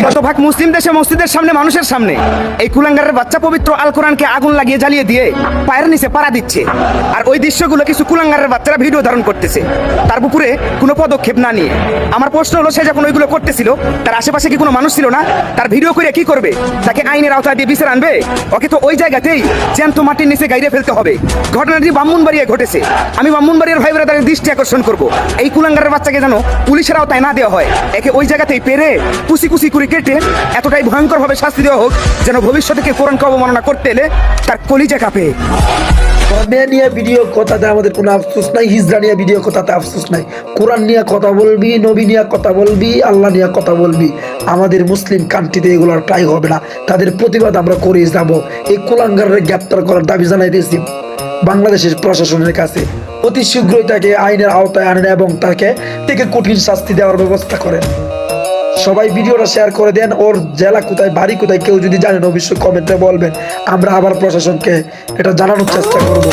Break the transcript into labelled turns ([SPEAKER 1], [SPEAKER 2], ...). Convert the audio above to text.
[SPEAKER 1] শতভাগ মুসলিম দেশে মসজিদের সামনে মানুষের সামনে এই কুলাঙ্গারের বাচ্চা পবিত্র আল কোরআনকে আগুন লাগিয়ে জ্বালিয়ে দিয়ে পায়ের নিচে পাড়া দিচ্ছে। আর ওই দৃশ্যগুলো কিছু কুলাঙ্গারের বাচ্চারা ভিডিও ধারণ করতেছে তার উপরে কোনো পদক্ষেপ না নিয়ে। আমার প্রশ্ন হলো, সে যখন ওইগুলো করতেছিল তার আশেপাশে কি কোনো মানুষ ছিল না? তার ভিডিও করে কি করবে? তাকে আইনের আওতায় দিয়ে বিচার আনবে? ওকে তো ওই জায়গাতেই জ্যান্ত মাটির নিচে গাইরে ফেলতে হবে। ঘটনাটি ব্রাহ্মণবাড়িয়ায় ঘটেছে। আমি ব্রাহ্মণবাড়িয়ার ভাই ব্রাদারের দৃষ্টি আকর্ষণ করব, এই কুলাঙ্গারের বাচ্চাকে যেন পুলিশের আওতায় না দেওয়া হয়। একে ওই জায়গাতেই পেরে কুচি কুচি করে কেটে এতটাই ভয়ঙ্করভাবে শাস্তি দেওয়া হোক যেন ভবিষ্যতে কেউ কোরআনকে অবমাননা করতে এলে তার কলিজা কাঁপে।
[SPEAKER 2] ধর্মে নিয়ে ভিডিও কথাতে আমাদের কোনো আফসোস নাই, হিজড়া নিয়ে ভিডিও কথাতে আফসোস নাই। কোরআন নিয়ে কথা বলবি, নবী নিয়ে কথা বলবি, আল্লাহ নিয়ে কথা বলবি। আমাদের মুসলিম কান্ট্রিতে এগুলোর ট্রাই হবে না, তাদের প্রতিবাদ আমরা করে যাব। এই কুলাঙ্গারের গ্রেপ্তার করার দাবি জানাইতেছি বাংলাদেশের প্রশাসনের কাছে। অতি শীঘ্রই তাকে আইনের আওতায় আনেন এবং তাকে থেকে কঠিন শাস্তি দেওয়ার ব্যবস্থা করেন। সবাই ভিডিওটা শেয়ার করে দেন। ওর জেলা কোথায়, বাড়ি কোথায় কেউ যদি জানেন অবশ্যই কমেন্টে বলবেন। আমরা আবার প্রশাসনকে এটা জানানোর চেষ্টা করব।